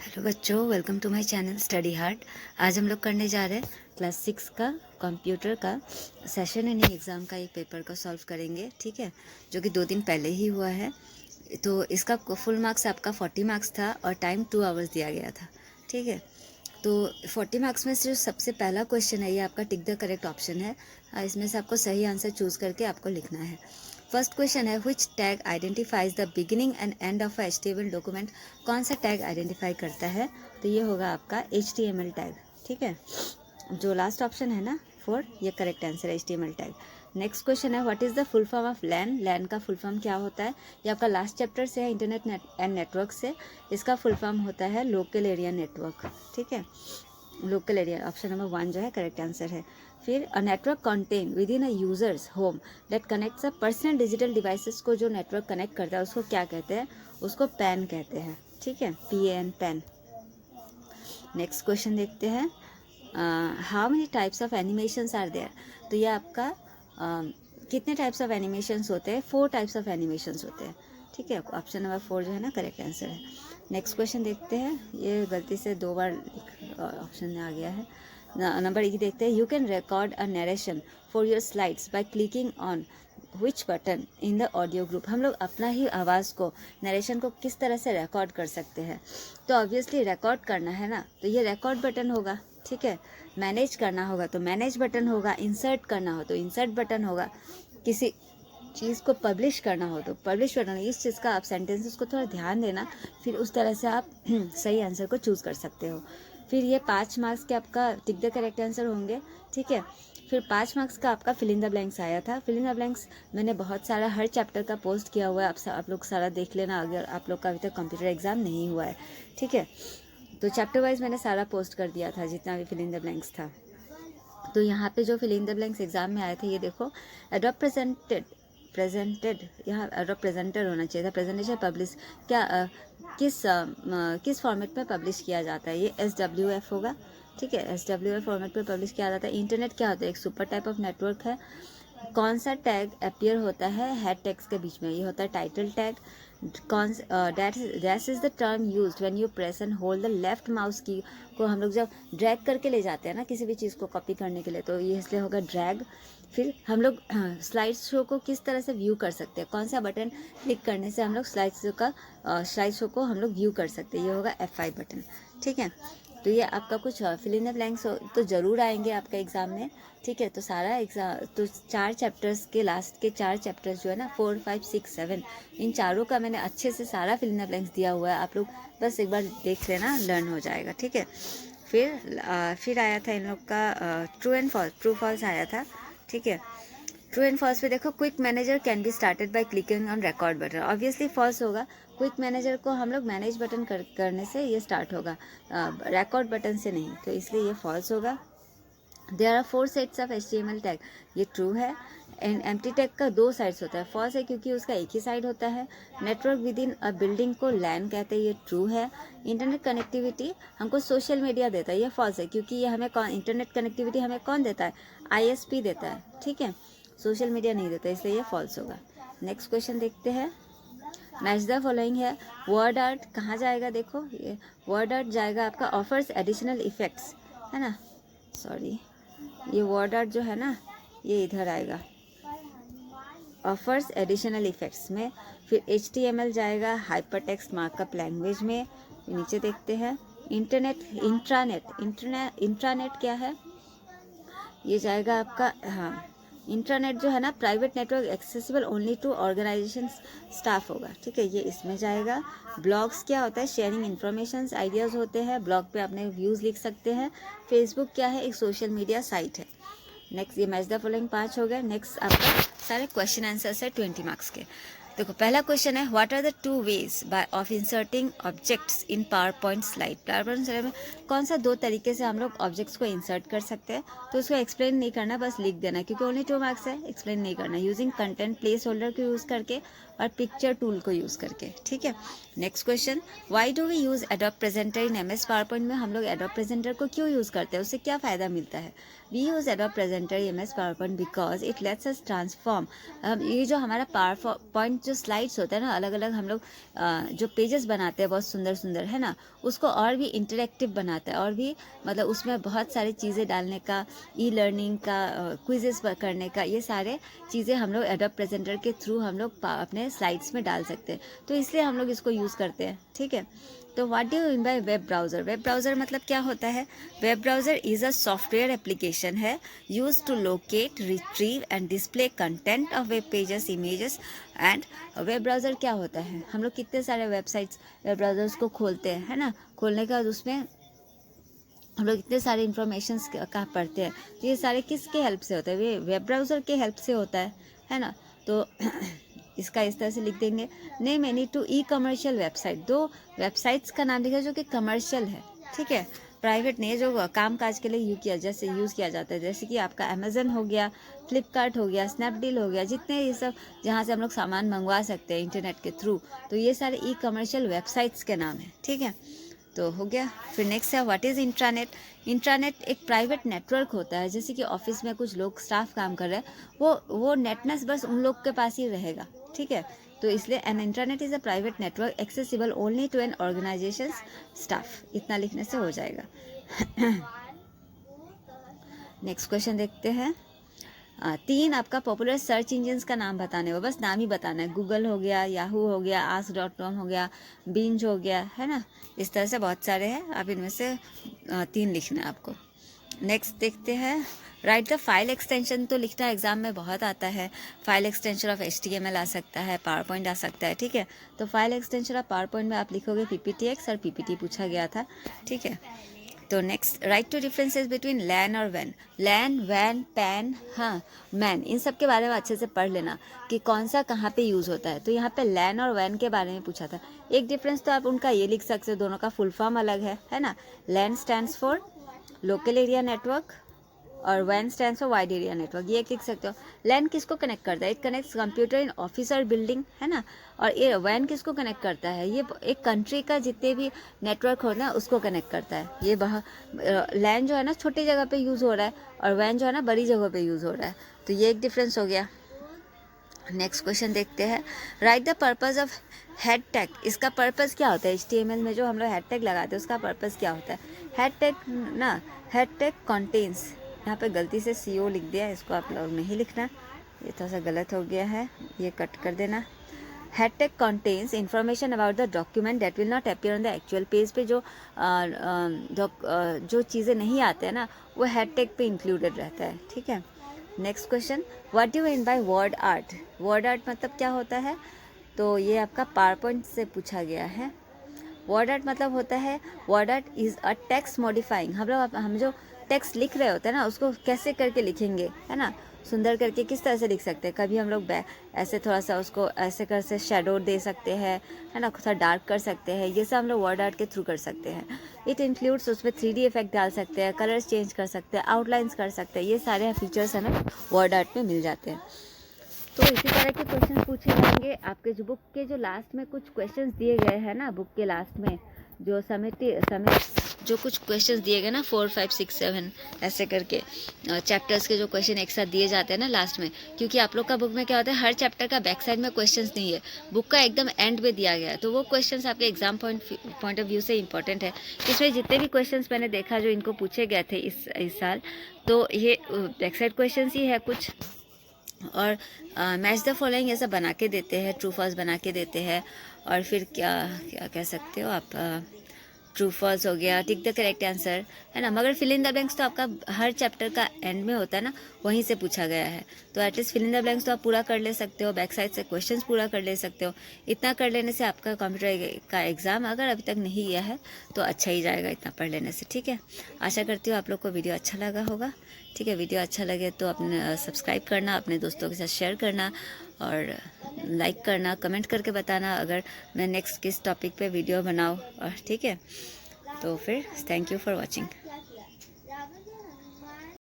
Hello बच्चों, welcome to my channel study heart. आज हम लोग करने जा रहे हैं क्लास 6 का कंप्यूटर का सेशन एंड एग्ज़ाम का एक पेपर को सॉल्व करेंगे। ठीक है, जो कि 2 दिन पहले ही हुआ है। तो इसका फुल मार्क्स आपका 40 मार्क्स था और टाइम 2 आवर्स दिया गया था। ठीक है, तो 40 मार्क्स में से जो सबसे पहला क्वेश्चन है ये आपका टिक द करेक्ट ऑप्शन है। इसमें से आपको सही आंसर चूज़ करके आपको लिखना है। फर्स्ट क्वेश्चन है which tag identifies the beginning and end of a HTML document. कौन सा टैग आइडेंटिफाई करता है? तो ये होगा आपका HTML टैग। ठीक है, जो लास्ट ऑप्शन है ना 4, ये करेक्ट आंसर है HTML टैग। नेक्स्ट क्वेश्चन है what is the full form of LAN. LAN का फुल फॉर्म क्या होता है? ये आपका लास्ट चैप्टर से है, इंटरनेट एंड नेटवर्क से। इसका फुल फॉर्म होता है लोकल एरिया नेटवर्क। ठीक है, लोकल एरिया ऑप्शन नंबर 1 जो है करेक्ट आंसर है। फिर a network contain with in a users home that connects a personal digital devices को जो नेटवर्क कनेक्ट करता है उसको क्या कहते हैं? उसको पैन कहते हैं। ठीक है, PAN पैन। नेक्स्ट क्वेश्चन देखते हैं how many types of animations are there. तो ये आपका कितने टाइप्स ऑफ एनिमेशंस होते हैं? 4 टाइप्स ऑफ एनिमेशंस होते हैं। ठीक है, ऑप्शन नंबर 4 जो है ना करेक्ट आंसर है। नेक्स्ट क्वेश्चन देखते हैं, ये गलती से 2 बार ऑप्शन में आ गया है। नंबर E देखते हैं, you can record a narration for your slides bye clicking on which button in the audio group. हम लोग अपना ही आवाज़ को, नरेशन को किस तरह से रिकॉर्ड कर सकते हैं? तो ऑब्वियसली रिकॉर्ड करना है ना, तो ये रिकॉर्ड बटन होगा। ठीक है, मैनेज करना होगा तो मैनेज बटन होगा, इंसर्ट करना हो तो इंसर्ट बटन होगा, किसी चीज़ को पब्लिश करना हो तो पब्लिश बटन। इस चीज़ का आप सेंटेंसेस को थोड़ा ध्यान देना, फिर उस तरह से आप सही आंसर को चूज़ कर सकते हो। फिर ये 5 मार्क्स के आपका टिक द करेक्ट आंसर होंगे। ठीक है, फिर 5 मार्क्स का आपका फिल इन द ब्लैंक्स आया था। फिल इन द ब्लैंक्स मैंने बहुत सारा हर चैप्टर का पोस्ट किया हुआ है, आप लोग सारा देख लेना अगर आप लोग का अभी तक कंप्यूटर एग्ज़ाम नहीं हुआ है। ठीक है, तो चैप्टर वाइज मैंने सारा पोस्ट कर दिया था जितना भी फिल इन द ब्लैंक्स था। तो यहाँ पे जो fill in the blanks exam में आए थे ये देखो, एडोब प्रेजेंटेड यहाँ एडोब प्रेजेंटर होना चाहिए था। प्रेजेंटेशन पब्लिश क्या किस फॉर्मेट में पब्लिश किया जाता है? ये SWF होगा। ठीक है, SWF फॉर्मेट में पब्लिश किया जाता है। इंटरनेट क्या होता है? एक सुपर टाइप ऑफ नेटवर्क है। कौन सा टैग अपीयर होता है हेड टैग्स के बीच में? ये होता है टाइटल टैग। कौन that is the term used when you press and hold the left mouse की को हम लोग जब ड्रैग करके ले जाते हैं ना किसी भी चीज़ को कॉपी करने के लिए, तो ये इसलिए होगा ड्रैग। फिर हम लोग स्लाइड शो को किस तरह से व्यू कर सकते हैं? कौन सा बटन क्लिक करने से हम लोग स्लाइड शो को हम लोग व्यू कर सकते हैं? ये होगा F5 बटन। ठीक है, तो ये आपका कुछ फिल इन द ब्लैंक्स तो ज़रूर आएंगे आपका एग्ज़ाम में। ठीक है, तो सारा एग्ज़ाम तो 4 चैप्टर्स के लास्ट के 4 चैप्टर्स जो है ना 4, 5, 6, 7 इन चारों का मैंने अच्छे से सारा फिल इन द ब्लैंक्स दिया हुआ है। आप लोग बस एक बार देख लेना, लर्न हो जाएगा। ठीक है, फिर आया था इन लोग का ट्रू फॉल्स आया था। ठीक है, ट्रू एंड फॉल्स पे देखो, quick manager can be started by clicking on record button. Obviously false होगा, क्विक मैनेजर को हम लोग मैनेज बटन करने से ये स्टार्ट होगा, रिकॉर्ड बटन से नहीं, तो इसलिए ये फॉल्स होगा। There are 4 sets of HTML tag, ये ट्रू है। एंड एम्प्टी टैग का 2 साइड्स होता है, फॉल्स है क्योंकि उसका एक ही साइड होता है। Network with in a building को लैन कहते हैं, ये ट्रू है। इंटरनेट कनेक्टिविटी हमको सोशल मीडिया देता है, ये फॉल्स है क्योंकि ये हमें इंटरनेट कनेक्टिविटी हमें कौन देता है? ISP देता है। ठीक है, सोशल मीडिया नहीं देता, इसलिए ये फॉल्स होगा। नेक्स्ट क्वेश्चन देखते हैं, मैच द फॉलोइंग है। वर्ड आर्ट कहाँ जाएगा? देखो, ये वर्ड आर्ट जाएगा आपका ऑफर्स एडिशनल इफेक्ट्स, है ना, सॉरी, ये वर्ड आर्ट जो है ना ये इधर आएगा ऑफर्स एडिशनल इफेक्ट्स में। फिर HTML जाएगा हाइपर टेक्स्ट मार्कअप लैंग्वेज में। नीचे देखते हैं इंट्रानेट क्या है? ये जाएगा आपका, हाँ, इंट्रानेट जो है ना private network accessible only to organisation staff होगा। ठीक है, ये इसमें जाएगा। ब्लॉग्स क्या होता है? शेयरिंग इन्फॉर्मेशन आइडियाज़ होते हैं, ब्लॉग पे अपने व्यूज़ लिख सकते हैं। फेसबुक क्या है? एक सोशल मीडिया साइट है। नेक्स्ट ये मैच द फॉलोइंग 5 हो गया। नेक्स्ट आपका सारे क्वेश्चन आंसर्स है 20 मार्क्स के। देखो, पहला क्वेश्चन है what are the 2 ways by of inserting objects in PowerPoint slide. PowerPoint slide में कौन सा 2 तरीके से हम लोग ऑब्जेक्ट्स को इंसर्ट कर सकते हैं? तो उसको एक्सप्लेन नहीं करना, बस लिख देना क्योंकि ओनली 2 मार्क्स है, एक्सप्लेन नहीं करना। यूजिंग कंटेंट प्लेस होल्डर को यूज़ करके और पिक्चर टूल को यूज़ करके। ठीक है, next question, why do we use Adobe presenter in MS PowerPoint में? हम लोग एडोब प्रेजेंटर को क्यों यूज़ करते हैं? उससे क्या फ़ायदा मिलता है? We use Adobe presenter MS PowerPoint because it lets us transform. ये जो हमारा पावर पॉइंट जो स्लाइड्स होता है ना, अलग अलग हम लोग जो पेजेस बनाते हैं बहुत सुंदर सुंदर, है ना, उसको और भी इंटरेक्टिव बनाता है, और भी मतलब उसमें बहुत सारी चीज़ें डालने का, ई लर्निंग का, क्विजेस करने का, ये सारे चीज़ें हम लोग एडोब प्रेजेंटर के थ्रू हम लोग अपने स्लाइड्स में डाल सकते हैं। तो इसलिए हम लोग इसको यूज़ करते हैं, ठीक है। तो what do you mean by web browser? Web browser मतलब क्या होता है? Web browser is a software application है use to locate, retrieve and display content of web pages, images and. Web browser क्या होता है? हम लोग कितने सारे वेबसाइट्स, वेब ब्राउज़र्स को खोलते हैं, है ना, खोलने के बाद उसमें हम लोग इतने सारे इंफॉर्मेशंस का पढ़ते हैं। तो ये सारे किसके हेल्प से होता है? ये वेब ब्राउज़र के हेल्प से होता है ना। तो इसका इस तरह से लिख देंगे, नेम एनी टू ई कमर्शियल वेबसाइट। दो वेबसाइट्स का नाम लिखा जो कि कमर्शियल है, ठीक है, प्राइवेट नहीं है, जो काम काज के लिए यूज़ किया जाता है, जैसे कि आपका अमेज़न हो गया, फ्लिपकार्ट हो गया, स्नैपडील हो गया, जितने ये सब जहाँ से हम लोग सामान मंगवा सकते हैं इंटरनेट के थ्रू, तो ये सारे ई कमर्शियल वेबसाइट्स के नाम है, ठीक है। तो हो गया। फिर नेक्स्ट है व्हाट इज़ इंट्रानेट? इंट्रानेट एक प्राइवेट नेटवर्क होता है, जैसे कि ऑफिस में कुछ लोग स्टाफ काम कर रहे हैं, वो नेटनेस बस उन लोग के पास ही रहेगा, ठीक है। तो इसलिए an intranet is a private network accessible only to an organisation staff. इतना लिखने से हो जाएगा। नेक्स्ट क्वेश्चन देखते हैं। 3 आपका पॉपुलर सर्च इंजन्स का नाम बताने हो, बस नाम ही बताना है। गूगल हो गया, याहू हो गया, ask.com हो गया, बिंज हो गया, है ना, इस तरह से बहुत सारे हैं, आप इनमें से 3 लिखना है आपको। नेक्स्ट देखते हैं, राइट द फाइल एक्सटेंशन। तो लिखना एग्जाम में बहुत आता है। फाइल एक्सटेंशन ऑफ HTML आ सकता है, पावर पॉइंट आ सकता है, ठीक है। तो file extension of power point में आप लिखोगे PPTX, और PPT पूछा गया था, ठीक है। तो next, write two differences between LAN और वैन। लैन, वैन, पैन, हाँ, मैन, इन सब के बारे में अच्छे से पढ़ लेना कि कौन सा कहाँ पे यूज़ होता है। तो यहाँ पे लैन और वैन के बारे में पूछा था। एक डिफरेंस तो आप उनका ये लिख सकते हो, दोनों का फुल फॉर्म अलग है ना। LAN stands for local area network, और वैन stands for wide area network, ये लिख सकते हो। लैन किसको कनेक्ट करता है? It connects computer in office और बिल्डिंग, है ना। और ये वैन किसको कनेक्ट करता है? ये एक कंट्री का जितने भी नेटवर्क होता है उसको कनेक्ट करता है। ये लैन जो है ना छोटी जगह पे यूज़ हो रहा है, और वैन जो है ना बड़ी जगह पे यूज़ हो रहा है। तो ये एक डिफरेंस हो गया। नेक्स्ट क्वेश्चन देखते हैं, right the purpose of head tag. इसका पर्पज़ क्या होता है? HTML में जो हम लोग हेड टैग लगाते हैं उसका पर्पज़ क्या होता है? हेड टैग ना, हेड टैग कंटेन्स, यहाँ पे गलती से CO लिख दिया, इसको आप लोग नहीं लिखना, ये थोड़ा सा गलत हो गया है, ये कट कर देना। Head tag contains information about the document that will not appear on the actual page पे। जो चीज़ें नहीं आते हैं ना, वो हेड टैग पे इंक्लूडेड रहता है, ठीक है। Next question, what do you mean by word art? Word art मतलब क्या होता है? तो ये आपका पावर पॉइंट से पूछा गया है। वर्ड आर्ट मतलब होता है, word art is a text modifying. हम जो टेक्स्ट लिख रहे होते हैं ना, उसको कैसे करके लिखेंगे, है ना, सुंदर करके किस तरह से लिख सकते हैं। कभी हम लोग ऐसे थोड़ा सा उसको ऐसे कर से शेडो दे सकते हैं, है ना, थोड़ा डार्क कर सकते हैं, ये सब हम लोग वर्ड आर्ट के थ्रू कर सकते हैं। इट इंक्लूड्स, उसमें 3D इफेक्ट डाल सकते हैं, कलर्स चेंज कर सकते हैं, आउटलाइंस कर सकते हैं, ये सारे फीचर्स हमें वर्ड आर्ट में मिल जाते हैं। तो इसी तरह के क्वेश्चन पूछे जाएंगे आपके जो बुक के जो लास्ट में कुछ क्वेश्चंस दिए गए हैं ना, बुक के लास्ट में जो जो कुछ क्वेश्चंस दिए गए ना 4, 5, 6, 7 ऐसे करके चैप्टर्स के जो क्वेश्चन एक साथ दिए जाते हैं ना लास्ट में, क्योंकि आप लोग का बुक में क्या होता है, हर चैप्टर का बैक साइड में क्वेश्चंस नहीं है, बुक का एकदम एंड में दिया गया है। तो वो क्वेश्चंस आपके एग्जाम पॉइंट ऑफ व्यू से इंपॉर्टेंट है। इसमें जितने भी क्वेश्चंस मैंने देखा जो इनको पूछे गए थे इस साल, तो ये बैक साइड क्वेश्चंस ही है कुछ, और मैच द फॉलोइंग ऐसा बना के देते हैं, ट्रू फॉल्स बना के देते हैं। और फिर क्या क्या कह सकते हो आप, ट्रू फॉल्स हो गया, टिक द करेक्ट आंसर, है ना। मगर फिल इन द ब्लैंक्स तो आपका हर चैप्टर का एंड में होता है ना, वहीं से पूछा गया है। तो at least fill in the blanks तो आप पूरा कर ले सकते हो, बैक साइड से क्वेश्चंस पूरा कर ले सकते हो। इतना कर लेने से आपका कंप्यूटर का एग्ज़ाम अगर अभी तक नहीं किया है तो अच्छा ही जाएगा इतना पढ़ लेने से, ठीक है। आशा करती हूँ आप लोग को वीडियो अच्छा लगा होगा, ठीक है। वीडियो अच्छा लगे तो अपने सब्सक्राइब करना, अपने दोस्तों के साथ शेयर करना, और लाइक करना, कमेंट करके बताना अगर मैं नेक्स्ट किस टॉपिक पे वीडियो बनाऊँ, और ठीक है। तो फिर थैंक यू फॉर वॉचिंग।